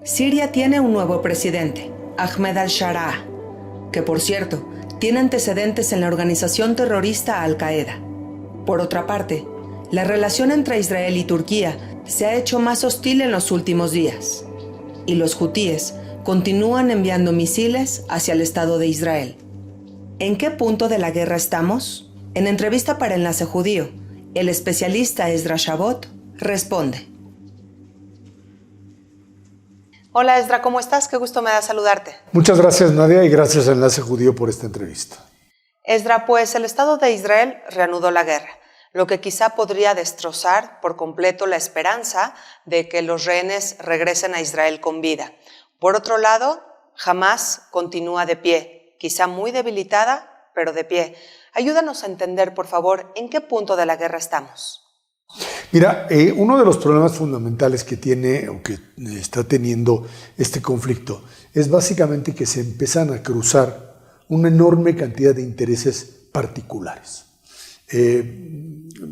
Siria tiene un nuevo presidente, Ahmed al-Sharaa, que por cierto, tiene antecedentes en la organización terrorista Al-Qaeda. Por otra parte, la relación entre Israel y Turquía se ha hecho más hostil en los últimos días, y los hutíes continúan enviando misiles hacia el Estado de Israel. ¿En qué punto de la guerra estamos? En entrevista para Enlace Judío, el especialista Ezra Shabot responde. Hola Ezra, ¿cómo estás? Qué gusto me da saludarte. Muchas gracias Nadia y gracias a Enlace Judío por esta entrevista. Ezra, pues el Estado de Israel reanudó la guerra, lo que quizá podría destrozar por completo la esperanza de que los rehenes regresen a Israel con vida. Por otro lado, Hamás continúa de pie, quizá muy debilitada, pero de pie. Ayúdanos a entender, por favor, ¿en qué punto de la guerra estamos? Mira, uno de los problemas fundamentales que tiene o que está teniendo este conflicto es básicamente que se empiezan a cruzar una enorme cantidad de intereses particulares.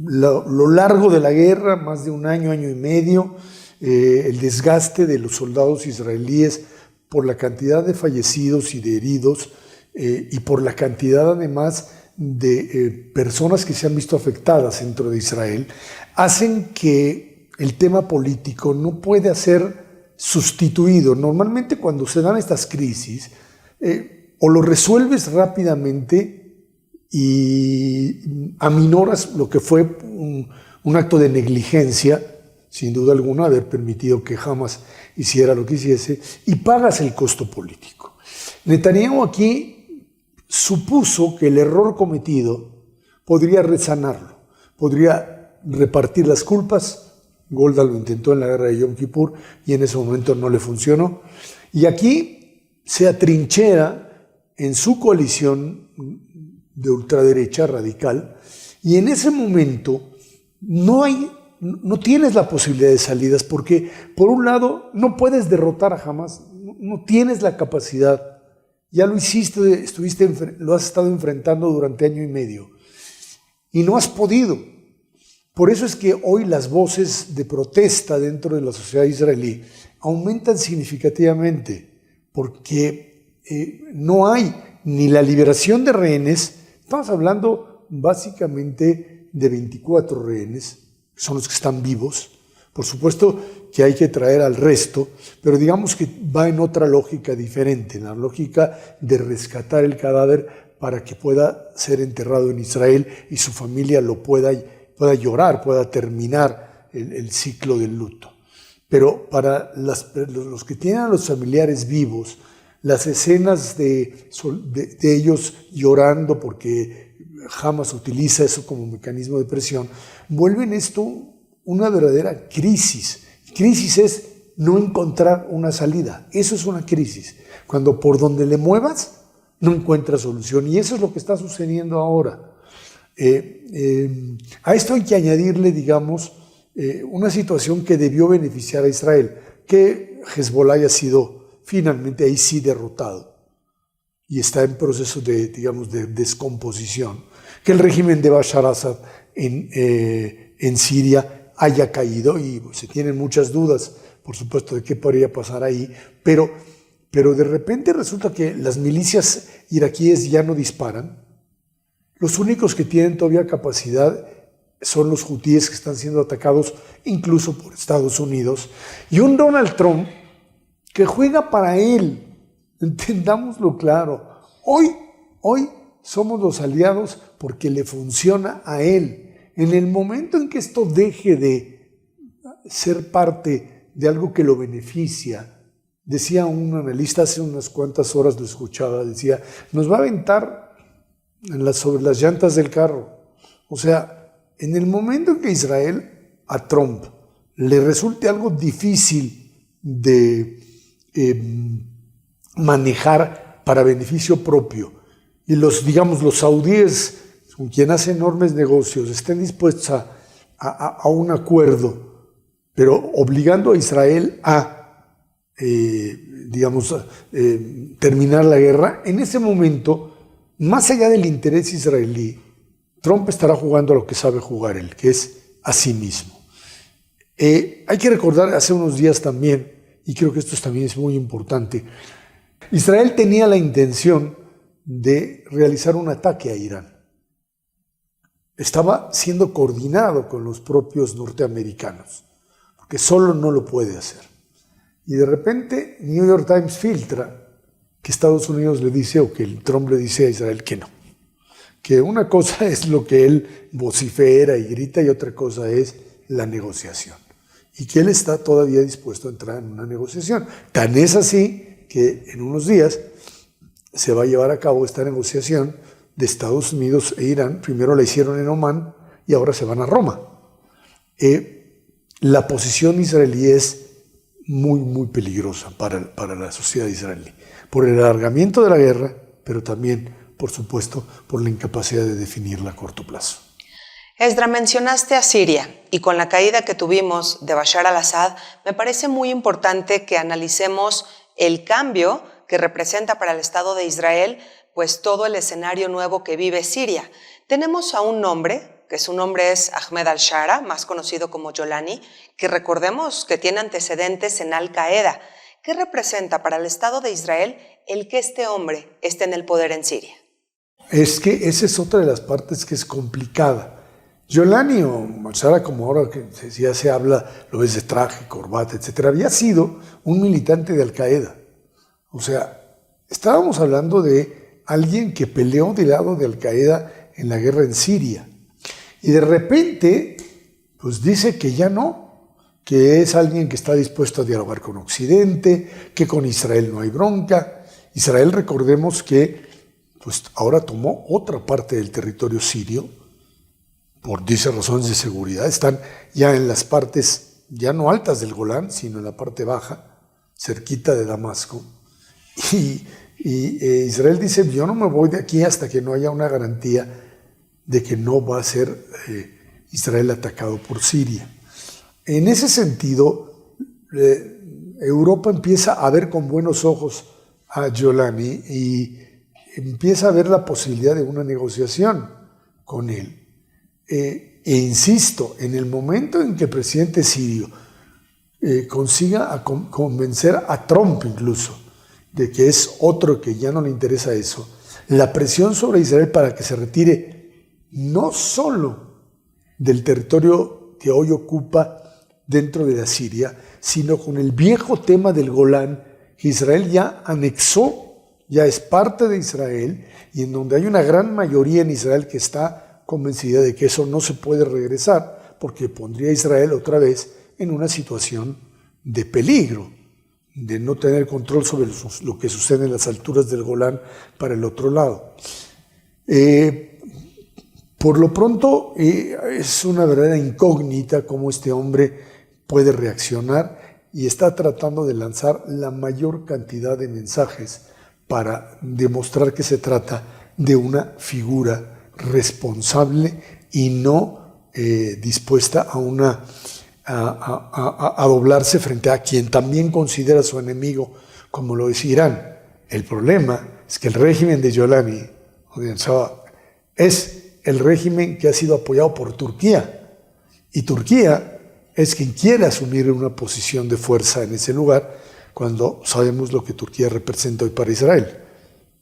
Lo largo de la guerra, más de un año, año y medio, el desgaste de los soldados israelíes por la cantidad de fallecidos y de heridos y por la cantidad además de personas que se han visto afectadas dentro de Israel, hacen que el tema político no pueda ser sustituido. Normalmente cuando se dan estas crisis, o lo resuelves rápidamente y aminoras lo que fue un acto de negligencia, sin duda alguna, haber permitido que Hamas hiciera lo que hiciese, y pagas el costo político. Netanyahu aquí supuso que el error cometido podría resanarlo, podría repartir las culpas. Golda lo intentó en la guerra de Yom Kippur y en ese momento no le funcionó. Y aquí se atrinchera en su coalición de ultraderecha radical y en ese momento no tienes la posibilidad de salidas porque, por un lado, no puedes derrotar a Hamas, no tienes la capacidad. Ya lo hiciste, lo has estado enfrentando durante año y medio y no has podido. Por eso es que hoy las voces de protesta dentro de la sociedad israelí aumentan significativamente porque no hay ni la liberación de rehenes. Estamos hablando básicamente de 24 rehenes, que son los que están vivos. Por supuesto que hay que traer al resto, pero digamos que va en otra lógica diferente, en la lógica de rescatar el cadáver para que pueda ser enterrado en Israel y su familia lo pueda llorar, pueda terminar el ciclo del luto. Pero para los que tienen a los familiares vivos, las escenas de ellos llorando porque Hamas utiliza eso como mecanismo de presión, vuelven esto una verdadera crisis. Crisis es no encontrar una salida. Eso es una crisis. Cuando por donde le muevas no encuentras solución. Y eso es lo que está sucediendo ahora. A esto hay que añadirle, digamos, una situación que debió beneficiar a Israel, que Hezbollah haya sido finalmente ahí sí derrotado y está en proceso de descomposición, que el régimen de Bashar al-Assad en Siria haya caído y se tienen muchas dudas, por supuesto, de qué podría pasar ahí, pero de repente resulta que las milicias iraquíes ya no disparan. Los únicos que tienen todavía capacidad son los hutíes que están siendo atacados incluso por Estados Unidos, y un Donald Trump que juega para él, entendámoslo claro. Hoy somos los aliados porque le funciona a él. En el momento en que esto deje de ser parte de algo que lo beneficia, decía un analista hace unas cuantas horas, lo escuchaba, decía, nos va a aventar sobre las llantas del carro. O sea, en el momento en que Israel a Trump le resulte algo difícil de manejar para beneficio propio, y los saudíes con quien hace enormes negocios estén dispuestos a un acuerdo, pero obligando a Israel a terminar la guerra, en ese momento, más allá del interés israelí, Trump estará jugando a lo que sabe jugar él, que es a sí mismo. Hay que recordar hace unos días también, y creo que esto también es muy importante. Israel tenía la intención de realizar un ataque a Irán. Estaba siendo coordinado con los propios norteamericanos, porque solo no lo puede hacer. Y de repente New York Times filtra que Estados Unidos le dice, o que Trump le dice a Israel que no. Que una cosa es lo que él vocifera y grita y otra cosa es la negociación. Y que él está todavía dispuesto a entrar en una negociación. Tan es así que en unos días se va a llevar a cabo esta negociación de Estados Unidos e Irán. Primero la hicieron en Omán y ahora se van a Roma. La posición israelí es muy, muy peligrosa para la sociedad israelí. Por el alargamiento de la guerra, pero también, por supuesto, por la incapacidad de definirla a corto plazo. Esdra, mencionaste a Siria y con la caída que tuvimos de Bashar al-Assad, me parece muy importante que analicemos el cambio que representa para el Estado de Israel, pues todo el escenario nuevo que vive Siria. Tenemos a un hombre, que su nombre es Ahmed al-Shara, más conocido como Jolani, que recordemos que tiene antecedentes en Al-Qaeda. ¿Qué representa para el Estado de Israel el que este hombre esté en el poder en Siria? Es que esa es otra de las partes que es complicada. Jolani o al-Shara, como ahora que ya se habla, lo ves de traje, corbata, etc., había sido un militante de Al-Qaeda. O sea, estábamos hablando de alguien que peleó del lado de Al-Qaeda en la guerra en Siria. Y de repente, pues dice que ya no, que es alguien que está dispuesto a dialogar con Occidente, que con Israel no hay bronca. Israel, recordemos que pues ahora tomó otra parte del territorio sirio, por dice razones de seguridad. Están ya en las partes, ya no altas del Golán, sino en la parte baja, cerquita de Damasco. Y Israel dice, yo no me voy de aquí hasta que no haya una garantía de que no va a ser Israel atacado por Siria. En ese sentido, Europa empieza a ver con buenos ojos a Jolani y empieza a ver la posibilidad de una negociación con él. E insisto, en el momento en que el presidente sirio consiga convencer a Trump incluso de que es otro que ya no le interesa eso, la presión sobre Israel para que se retire no solo del territorio que hoy ocupa dentro de la Siria, sino con el viejo tema del Golán, que Israel ya anexó, ya es parte de Israel, y en donde hay una gran mayoría en Israel que está convencida de que eso no se puede regresar, porque pondría a Israel otra vez en una situación de peligro, de no tener control sobre lo que sucede en las alturas del Golán para el otro lado. Por lo pronto, es una verdadera incógnita cómo este hombre puede reaccionar y está tratando de lanzar la mayor cantidad de mensajes para demostrar que se trata de una figura responsable y no dispuesta a doblarse frente a quien también considera su enemigo, como lo es Irán. El problema es que el régimen de Jolani o de Ansar es el régimen que ha sido apoyado por Turquía. Y Turquía es quien quiere asumir una posición de fuerza en ese lugar, cuando sabemos lo que Turquía representa hoy para Israel.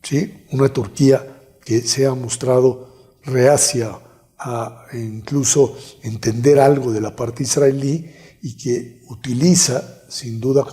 ¿Sí? Una Turquía que se ha mostrado reacia a incluso entender algo de la parte israelí y que utiliza, sin duda,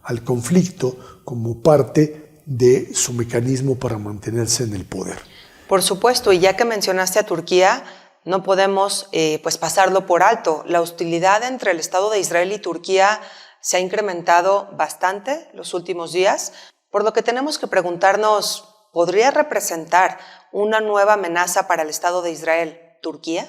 al conflicto como parte de su mecanismo para mantenerse en el poder. Por supuesto, y ya que mencionaste a Turquía, no podemos pues pasarlo por alto. La hostilidad entre el Estado de Israel y Turquía se ha incrementado bastante los últimos días, por lo que tenemos que preguntarnos, ¿podría representar una nueva amenaza para el Estado de Israel Turquía?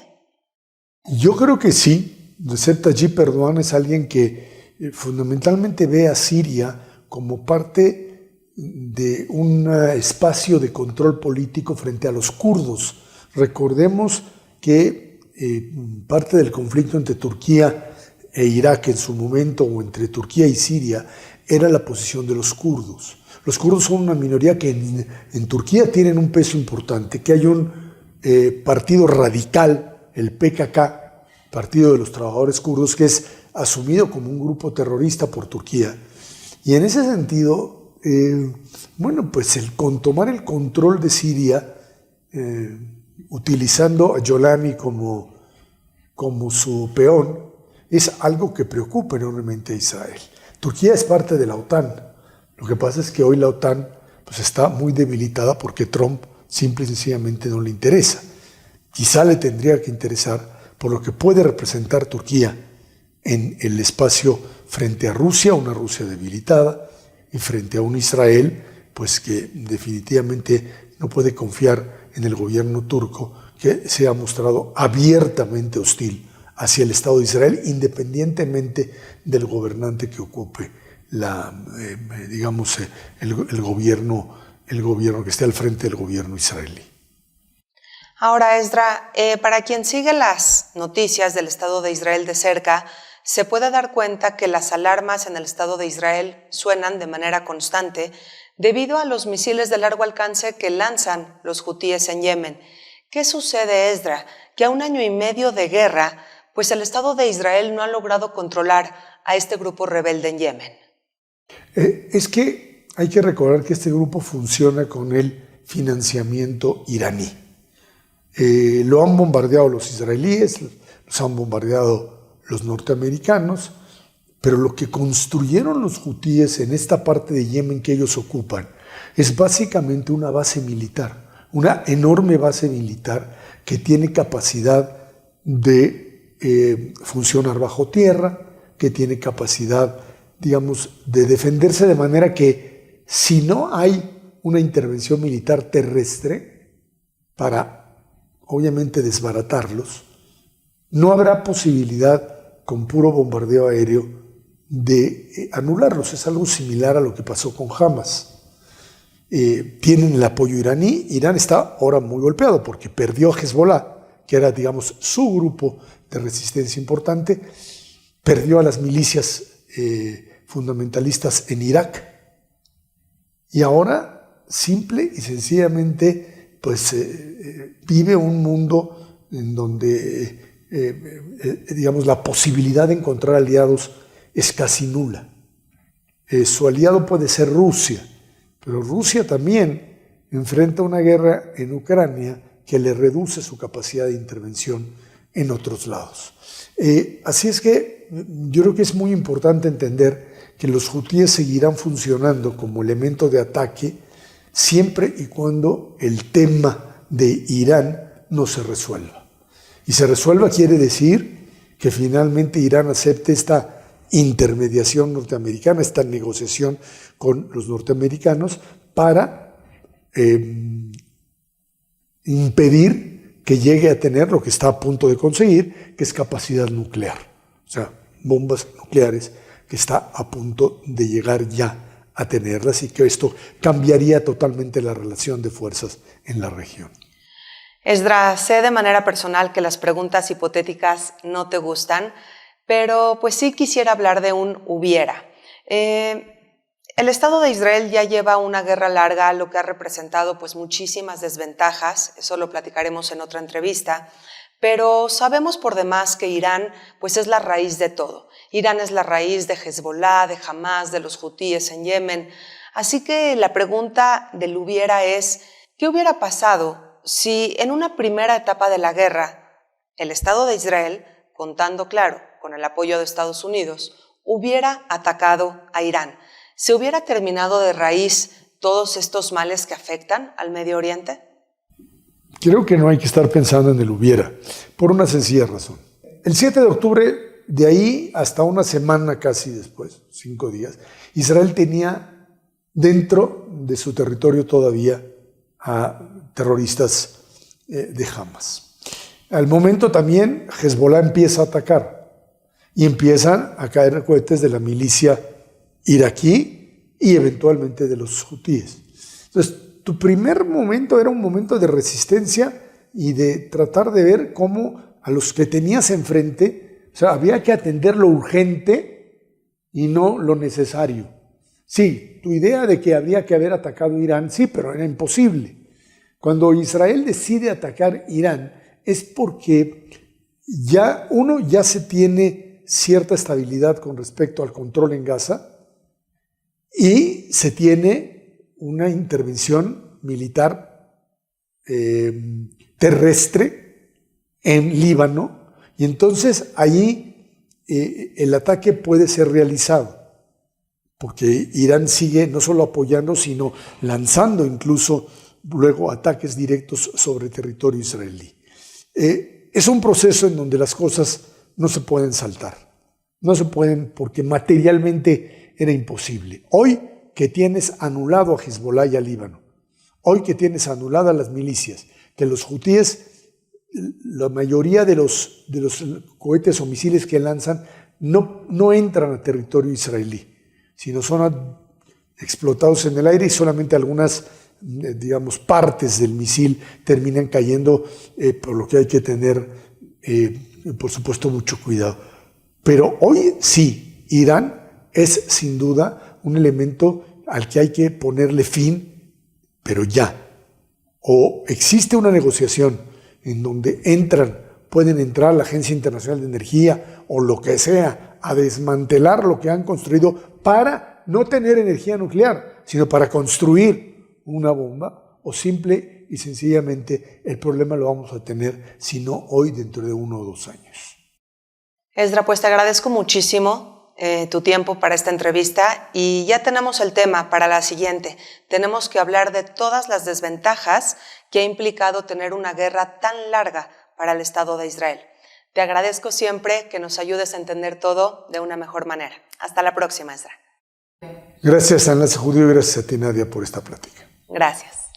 Yo creo que sí. Recep Tayyip Erdogan es alguien que fundamentalmente ve a Siria como parte de un espacio de control político frente a los kurdos. Recordemos que parte del conflicto entre Turquía e Irak en su momento, o entre Turquía y Siria, era la posición de los kurdos. Los kurdos son una minoría que en Turquía tienen un peso importante, que hay un partido radical, el PKK, Partido de los Trabajadores Kurdos, que es asumido como un grupo terrorista por Turquía Y en ese sentido, bueno, pues con tomar el control de Siria, utilizando a Golani como su peón, es algo que preocupa enormemente a Israel. Turquía es parte de la OTAN. Lo que pasa es que hoy la OTAN pues, está muy debilitada porque Trump simple y sencillamente no le interesa. Quizá le tendría que interesar por lo que puede representar Turquía en el espacio frente a Rusia, una Rusia debilitada, y frente a un Israel pues que definitivamente no puede confiar en el gobierno turco, que se ha mostrado abiertamente hostil hacia el Estado de Israel, independientemente del gobernante que ocupe el gobierno que esté al frente del gobierno israelí. Ahora, Esdra, para quien sigue las noticias del Estado de Israel de cerca, se puede dar cuenta que las alarmas en el Estado de Israel suenan de manera constante debido a los misiles de largo alcance que lanzan los hutíes en Yemen. ¿Qué sucede, Esdra? Que a 1 año y medio de guerra, pues el Estado de Israel no ha logrado controlar a este grupo rebelde en Yemen. Es que hay que recordar que este grupo funciona con el financiamiento iraní. Lo han bombardeado los israelíes, los han bombardeado los norteamericanos, pero lo que construyeron los hutíes en esta parte de Yemen que ellos ocupan es básicamente una base militar, una enorme base militar que tiene capacidad de funcionar bajo tierra, que tiene capacidad, digamos, de defenderse de manera que si no hay una intervención militar terrestre para, obviamente, desbaratarlos, no habrá posibilidad con puro bombardeo aéreo de anularlos. Es algo similar a lo que pasó con Hamas. Tienen el apoyo iraní. Irán está ahora muy golpeado porque perdió a Hezbollah, que era, digamos, su grupo de resistencia importante, perdió a las milicias fundamentalistas en Irak y ahora simple y sencillamente pues vive un mundo en donde digamos la posibilidad de encontrar aliados es casi nula. Su aliado puede ser Rusia, pero Rusia también enfrenta una guerra en Ucrania que le reduce su capacidad de intervención en otros lados. Así es que yo creo que es muy importante entender que los hutíes seguirán funcionando como elemento de ataque siempre y cuando el tema de Irán no se resuelva. Y se resuelva quiere decir que finalmente Irán acepte esta intermediación norteamericana, esta negociación con los norteamericanos para impedir que llegue a tener lo que está a punto de conseguir, que es capacidad nuclear. O sea, bombas nucleares que está a punto de llegar ya a tenerlas y que esto cambiaría totalmente la relación de fuerzas en la región. Esdra, sé de manera personal que las preguntas hipotéticas no te gustan, pero pues sí quisiera hablar de un hubiera. El Estado de Israel ya lleva una guerra larga, lo que ha representado pues muchísimas desventajas, eso lo platicaremos en otra entrevista, pero sabemos por demás que Irán pues es la raíz de todo. Irán es la raíz de Hezbollah, de Hamas, de los hutíes en Yemen. Así que la pregunta del hubiera es, ¿qué hubiera pasado si en una primera etapa de la guerra el Estado de Israel, contando claro con el apoyo de Estados Unidos, hubiera atacado a Irán? ¿Se hubiera terminado de raíz todos estos males que afectan al Medio Oriente? Creo que no hay que estar pensando en el hubiera, por una sencilla razón. El 7 de octubre, de ahí hasta una semana casi después, 5 días, Israel tenía dentro de su territorio todavía a terroristas de Hamas. Al momento también Hezbollah empieza a atacar y empiezan a caer cohetes de la milicia iraquí y eventualmente de los hutíes. Entonces, tu primer momento era un momento de resistencia y de tratar de ver cómo a los que tenías enfrente, o sea, había que atender lo urgente y no lo necesario. Sí, tu idea de que habría que haber atacado Irán, sí, pero era imposible. Cuando Israel decide atacar Irán es porque ya se tiene cierta estabilidad con respecto al control en Gaza y se tiene una intervención militar terrestre en Líbano, y entonces allí el ataque puede ser realizado, porque Irán sigue no solo apoyando, sino lanzando incluso luego ataques directos sobre territorio israelí. Es un proceso en donde las cosas no se pueden saltar, no se pueden, porque materialmente era imposible. Hoy que tienes anulado a Hezbollah y a Líbano, hoy que tienes anuladas las milicias, que los hutíes, la mayoría de los cohetes o misiles que lanzan no entran a territorio israelí, sino son explotados en el aire, y solamente algunas, digamos, partes del misil terminan cayendo, por lo que hay que tener, por supuesto, mucho cuidado. Pero hoy sí, Irán es sin duda un elemento al que hay que ponerle fin, pero ya. O existe una negociación en donde pueden entrar la Agencia Internacional de Energía o lo que sea a desmantelar lo que han construido para no tener energía nuclear, sino para construir una bomba, o simple y sencillamente el problema lo vamos a tener, si no hoy, dentro de 1 o 2 años. Esdra, pues te agradezco muchísimo tu tiempo para esta entrevista, y ya tenemos el tema para la siguiente. Tenemos que hablar de todas las desventajas que ha implicado tener una guerra tan larga para el Estado de Israel. Te agradezco siempre que nos ayudes a entender todo de una mejor manera. Hasta la próxima, Esdra. Gracias a Enlace Judío y gracias a ti, Nadia, por esta plática. Gracias.